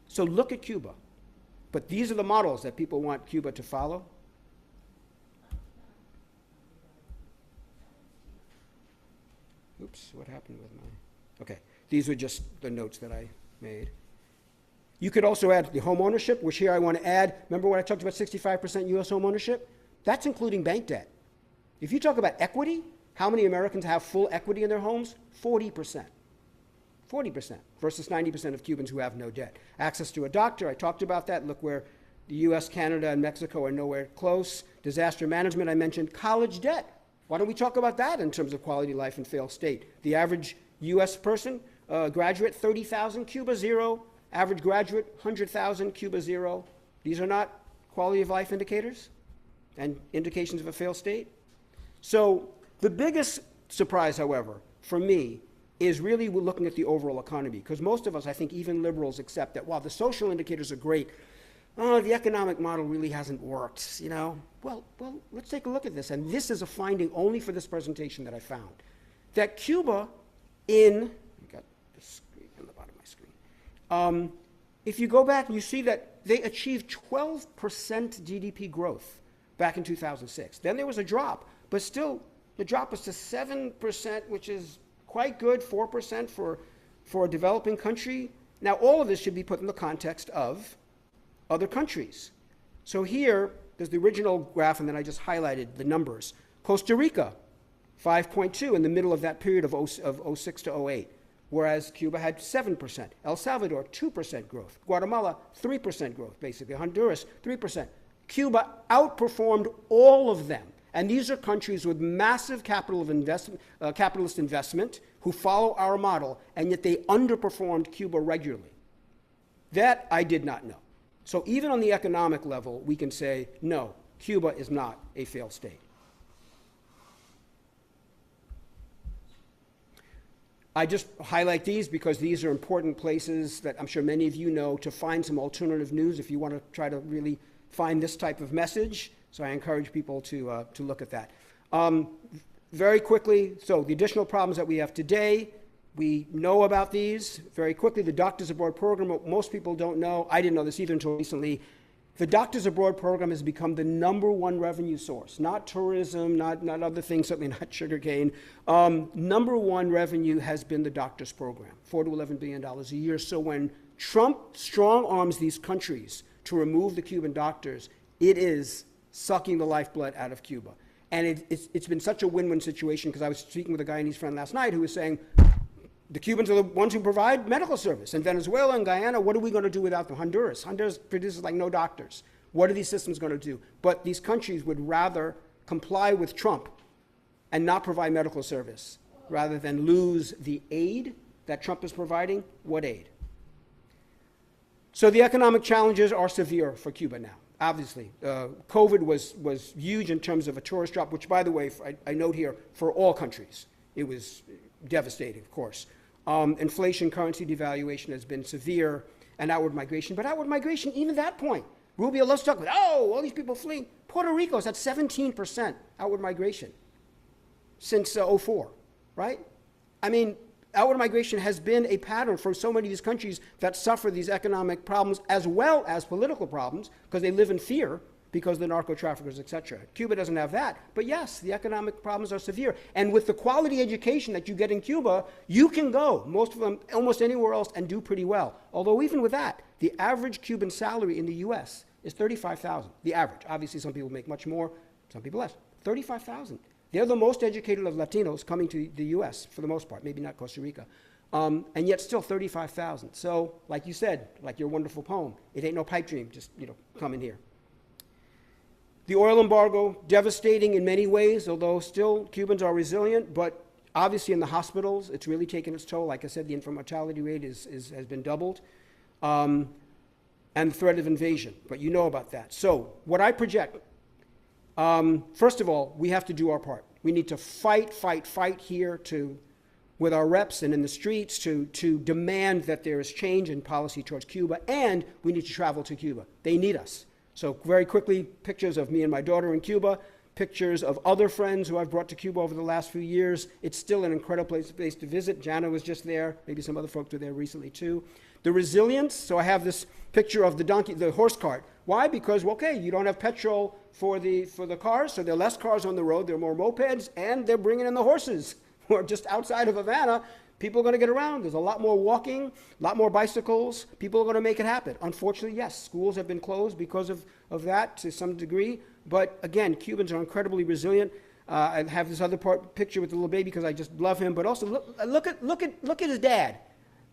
So look at Cuba. But these are the models that people want Cuba to follow. Oops, what happened with my... Okay, these are just the notes that I made. You could also add the home ownership, which here I want to add. Remember when I talked about 65% U.S. home ownership? That's including bank debt. If you talk about equity, how many Americans have full equity in their homes? 40%. 40% versus 90% of Cubans who have no debt. Access to a doctor, I talked about that. Look where the US, Canada, and Mexico are nowhere close. Disaster management, I mentioned. College debt. Why don't we talk about that in terms of quality of life in failed state? The average US person, graduate, 30,000, Cuba, 0. Average graduate, 100,000, Cuba, 0. These are not quality of life indicators? and indications of a failed state. So the biggest surprise, however, for me, is really we're looking at the overall economy, because most of us, I think even liberals, accept that while the social indicators are great, the economic model really hasn't worked, you know. Well, let's take a look at this. And this is a finding only for this presentation that I found, that Cuba you got the screen on the bottom of my screen. If you go back, you see that they achieved 12% GDP growth back in 2006. Then there was a drop, but still the drop was to 7%, which is quite good, 4% for a developing country. Now, all of this should be put in the context of other countries. So here, there's the original graph, and then I just highlighted the numbers. Costa Rica, 5.2 in the middle of that period of 06 to 08, whereas Cuba had 7%. El Salvador, 2% growth. Guatemala, 3% growth, basically. Honduras, 3%. Cuba outperformed all of them. And these are countries with massive capitalist investment who follow our model, and yet they underperformed Cuba regularly. That I did not know. So even on the economic level, we can say, no, Cuba is not a failed state. I just highlight these because these are important places that I'm sure many of you know to find some alternative news if you want to try to really find this type of message. So I encourage people to look at that. Very quickly, so the additional problems that we have today, we know about these. Very quickly, the Doctors Abroad program, what most people don't know, I didn't know this either until recently, the Doctors Abroad program has become the #1 revenue source, not tourism, not other things, certainly not sugarcane. #1 revenue has been the doctors program, $4 to $11 billion a year. So when Trump strong arms these countries to remove the Cuban doctors, it is sucking the lifeblood out of Cuba. And it's been such a win-win situation, because I was speaking with a guy and his friend last night who was saying, the Cubans are the ones who provide medical service. In Venezuela and Guyana, what are we going to do without them? Honduras produces like no doctors. What are these systems going to do? But these countries would rather comply with Trump and not provide medical service rather than lose the aid that Trump is providing. What aid? So the economic challenges are severe for Cuba now. Obviously, COVID was huge in terms of a tourist drop, which, by the way, I note here, for all countries, it was devastating, of course. Inflation, currency devaluation has been severe, and outward migration. But outward migration, even that point, Rubio loves to talk about, all these people fleeing. Puerto Rico's at 17% outward migration since 04, right? I mean, outward migration has been a pattern for so many of these countries that suffer these economic problems as well as political problems, because they live in fear because of the narco traffickers, et cetera. Cuba doesn't have that. But yes, the economic problems are severe. And with the quality education that you get in Cuba, you can go, most of them, almost anywhere else, and do pretty well. Although even with that, the average Cuban salary in the US is $35,000. The average. Obviously, some people make much more, some people less. $35,000. They're the most educated of Latinos coming to the US, for the most part, maybe not Costa Rica. And yet still $35,000. So, like you said, like your wonderful poem, it ain't no pipe dream, just, come in here. The oil embargo, devastating in many ways, although still Cubans are resilient, but obviously in the hospitals, it's really taken its toll. Like I said, the infant mortality rate has been doubled. And the threat of invasion, but you know about that. So what I project, first of all, we have to do our part. We need to fight here with our reps and in the streets to demand that there is change in policy towards Cuba, and we need to travel to Cuba. They need us. So very quickly, pictures of me and my daughter in Cuba, pictures of other friends who I've brought to Cuba over the last few years. It's still an incredible place to visit. Jana was just there. Maybe some other folks were there recently too. The resilience, so I have this picture of the horse cart. Why? Because, you don't have petrol for the cars, so there are less cars on the road, there are more mopeds, and they're bringing in the horses. Or just outside of Havana, people are going to get around. There's a lot more walking, a lot more bicycles. People are going to make it happen. Unfortunately, yes, schools have been closed because of that to some degree. But again, Cubans are incredibly resilient. I have this other picture with the little baby because I just love him. But also, look at his dad.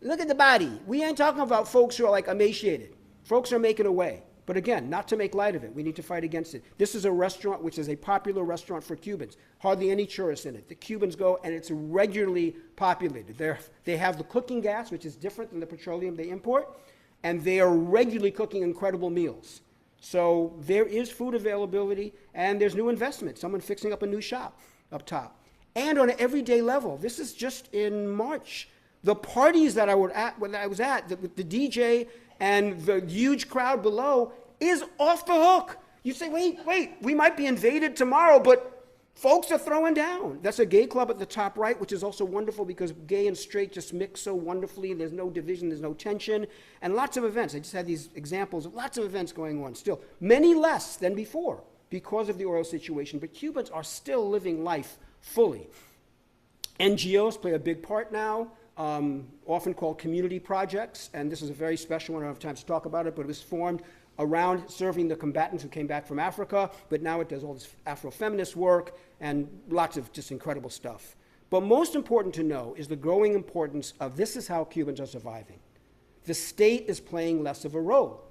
Look at the body. We ain't talking about folks who are like emaciated. Folks are making a way. But again, not to make light of it. We need to fight against it. This is a restaurant which is a popular restaurant for Cubans. Hardly any tourists in it. The Cubans go, and it's regularly populated. They have the cooking gas, which is different than the petroleum they import, and they are regularly cooking incredible meals. So there is food availability, and there's new investment. Someone fixing up a new shop up top. And on an everyday level, this is just in March. The parties that I was at, the DJ and the huge crowd below is off the hook. You say, wait, we might be invaded tomorrow, but folks are throwing down. That's a gay club at the top right, which is also wonderful because gay and straight just mix so wonderfully. There's no division, there's no tension, and lots of events. I just had these examples of lots of events going on still. Many less than before because of the oil situation, but Cubans are still living life fully. NGOs play a big part now, often called community projects, and this is a very special one. I don't have time to talk about it, but it was formed around serving the combatants who came back from Africa, but now it does all this Afro-feminist work and lots of just incredible stuff. But most important to know is the growing importance of this is how Cubans are surviving. The state is playing less of a role.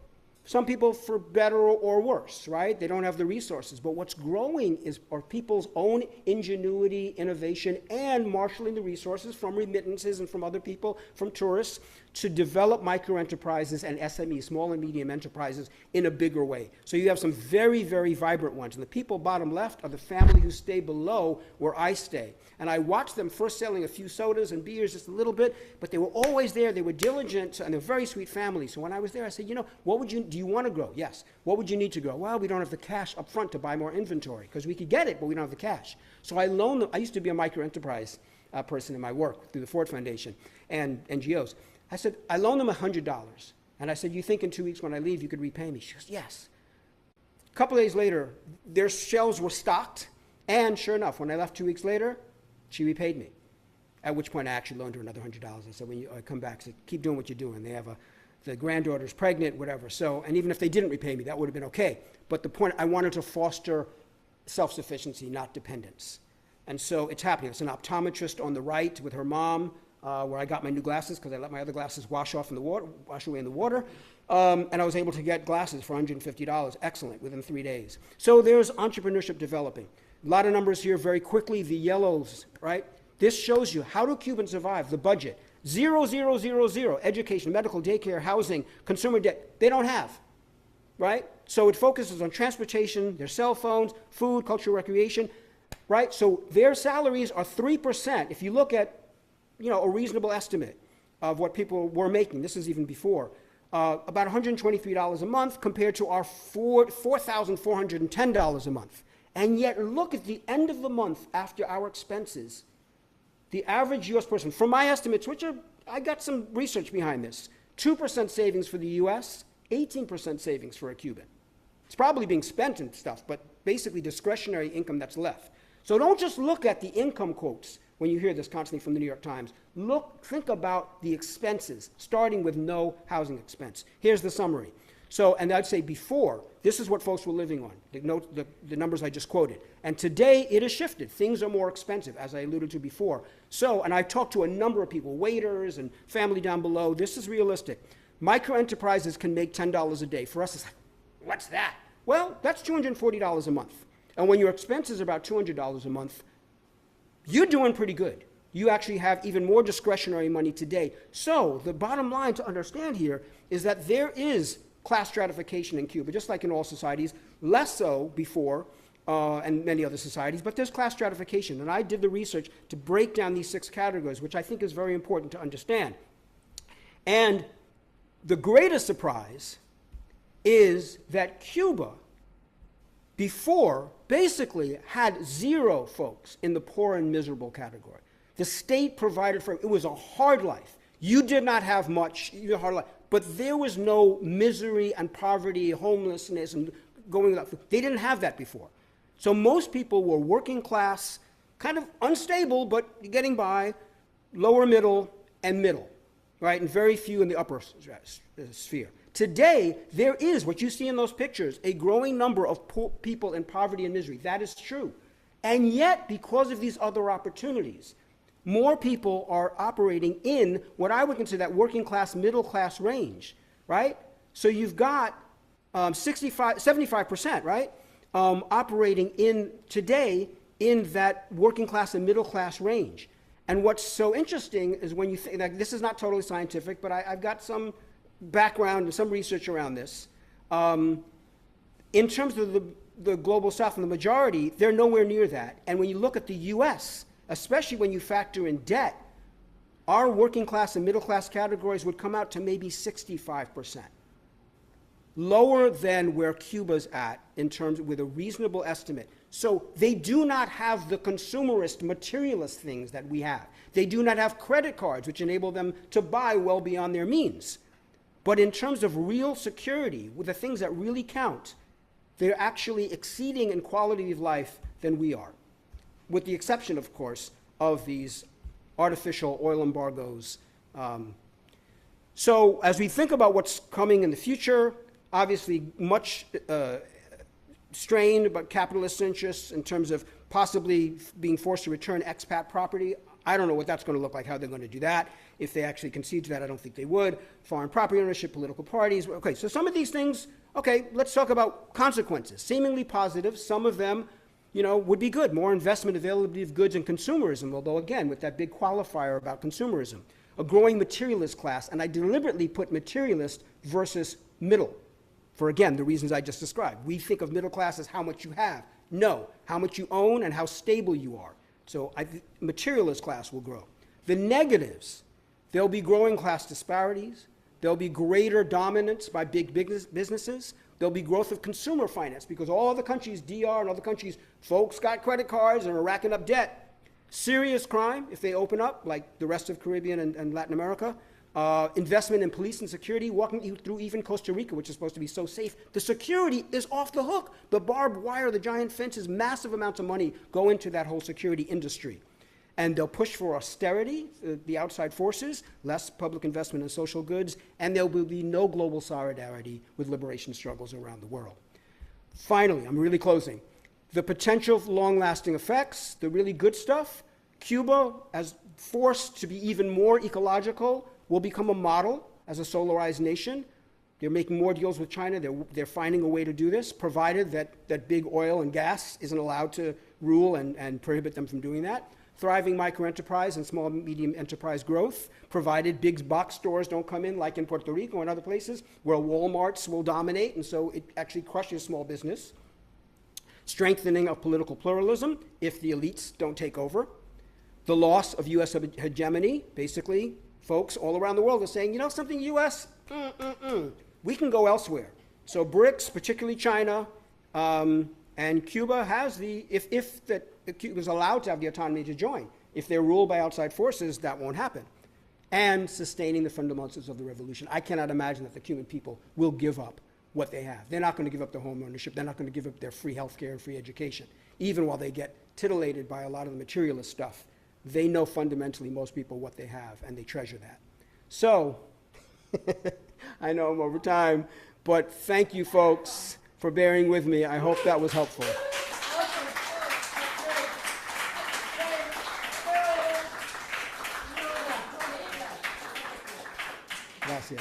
Some people for better or worse, right? They don't have the resources. But what's growing are people's own ingenuity, innovation, and marshaling the resources from remittances and from other people, from tourists, to develop microenterprises and SMEs, small and medium enterprises, in a bigger way. So you have some very, very vibrant ones. And the people bottom left are the family who stay below where I stay. And I watched them first selling a few sodas and beers, just a little bit, but they were always there. They were diligent, and they're a very sweet family. So when I was there, I said, do you want to grow? Yes. What would you need to grow? Well, we don't have the cash up front to buy more inventory, because we could get it, but we don't have the cash. So I loaned them. I used to be a microenterprise person in my work through the Ford Foundation and NGOs. I said, I loaned them $100. And I said, you think in 2 weeks when I leave, you could repay me? She goes, yes. A couple of days later, their shelves were stocked. And sure enough, when I left 2 weeks later, she repaid me. At which point I actually loaned her another $100. I said, when I come back, I said, keep doing what you're doing. They have the granddaughter's pregnant, whatever. So, and even if they didn't repay me, that would have been okay. But the point, I wanted to foster self-sufficiency, not dependence. And so it's happening. It's an optometrist on the right with her mom, where I got my new glasses because I let my other glasses wash away in the water. And I was able to get glasses for $150, excellent, within 3 days. So there's entrepreneurship developing. A lot of numbers here very quickly, the yellows, right? This shows you how do Cubans survive, the budget. 0, 0, 0, 0, education, medical, daycare, housing, consumer debt, they don't have, right? So it focuses on transportation, their cell phones, food, cultural recreation, right? So their salaries are 3%. If you look at, a reasonable estimate of what people were making, this is even before, about $123 a month compared to our $4,410 a month. And yet look at the end of the month after our expenses, the average U.S. person, from my estimates, I got some research behind this, 2% savings for the U.S., 18% savings for a Cuban. It's probably being spent and stuff, but basically discretionary income that's left. So don't just look at the income quotes when you hear this constantly from the New York Times. Think about the expenses, starting with no housing expense. Here's the summary. So, and I'd say before, this is what folks were living on, the numbers I just quoted. And today, it has shifted. Things are more expensive, as I alluded to before. So, and I've talked to a number of people, waiters and family down below. This is realistic. Microenterprises can make $10 a day. For us, it's like, what's that? Well, that's $240 a month. And when your expense is about $200 a month, you're doing pretty good. You actually have even more discretionary money today. So, the bottom line to understand here is that there is class stratification in Cuba, just like in all societies, less so before and many other societies, but there's class stratification. And I did the research to break down these 6 categories, which I think is very important to understand. And the greatest surprise is that Cuba, before, basically had 0 folks in the poor and miserable category. The state provided for it. It was a hard life. You did not have much, you had a hard life. But there was no misery and poverty, homelessness, and going without food. They didn't have that before. So most people were working class, kind of unstable, but getting by, lower middle, and middle, right? And very few in the upper sphere. Today, there is, what you see in those pictures, a growing number of people in poverty and misery. That is true. And yet, because of these other opportunities, more people are operating in what I would consider that working class, middle class range, right? So you've got 75%, right? Operating in today in that working class and middle class range. And what's so interesting is when you think, like, this is not totally scientific, but I've got some background and some research around this. In terms of the global south and the majority, they're nowhere near that. And when you look at the US, especially when you factor in debt, our working class and middle class categories would come out to maybe 65%. Lower than where Cuba's at in terms with a reasonable estimate. So they do not have the consumerist, materialist things that we have. They do not have credit cards, which enable them to buy well beyond their means. But in terms of real security, with the things that really count, they're actually exceeding in quality of life than we are. With the exception, of course, of these artificial oil embargoes. So as we think about what's coming in the future, obviously much strained about capitalist interests in terms of possibly being forced to return expat property. I don't know what that's going to look like, how they're going to do that. If they actually concede to that, I don't think they would. Foreign property ownership, political parties. Okay, so some of these things, okay, let's talk about consequences. Seemingly positive, some of them, would be good. More investment, availability of goods, and consumerism, although again, with that big qualifier about consumerism. A growing materialist class, and I deliberately put materialist versus middle. For again, the reasons I just described. We think of middle class as how much you have. No, how much you own and how stable you are. So materialist class will grow. The negatives, there'll be growing class disparities. There'll be greater dominance by big businesses. There'll be growth of consumer finance because all the countries, DR and other countries, folks got credit cards and are racking up debt. Serious crime, if they open up, like the rest of Caribbean and Latin America. Investment in police and security, walking you through even Costa Rica, which is supposed to be so safe. The security is off the hook. The barbed wire, the giant fences, massive amounts of money go into that whole security industry. And they'll push for austerity, the outside forces, less public investment in social goods, and there will be no global solidarity with liberation struggles around the world. Finally, I'm really closing. The potential long-lasting effects, the really good stuff, Cuba, as forced to be even more ecological, will become a model as a solarized nation. They're making more deals with China. They're finding a way to do this, provided that big oil and gas isn't allowed to rule and prohibit them from doing that. Thriving microenterprise and small and medium enterprise growth, provided big box stores don't come in like in Puerto Rico and other places where Walmarts will dominate, and so it actually crushes small business. Strengthening of political pluralism if the elites don't take over. The loss of U.S. hegemony, basically, folks all around the world are saying, something, U.S., we can go elsewhere. So BRICS, particularly China, and Cuba has if Cuba's allowed to have the autonomy to join. If they're ruled by outside forces, that won't happen. And sustaining the fundamentals of the revolution. I cannot imagine that the Cuban people will give up what they have. They're not going to give up their home ownership. They're not going to give up their free healthcare and free education, even while they get titillated by a lot of the materialist stuff. They know fundamentally, most people, what they have, and they treasure that. So, I know I'm over time, but thank you, folks, for bearing with me. I hope that was helpful. Gracias.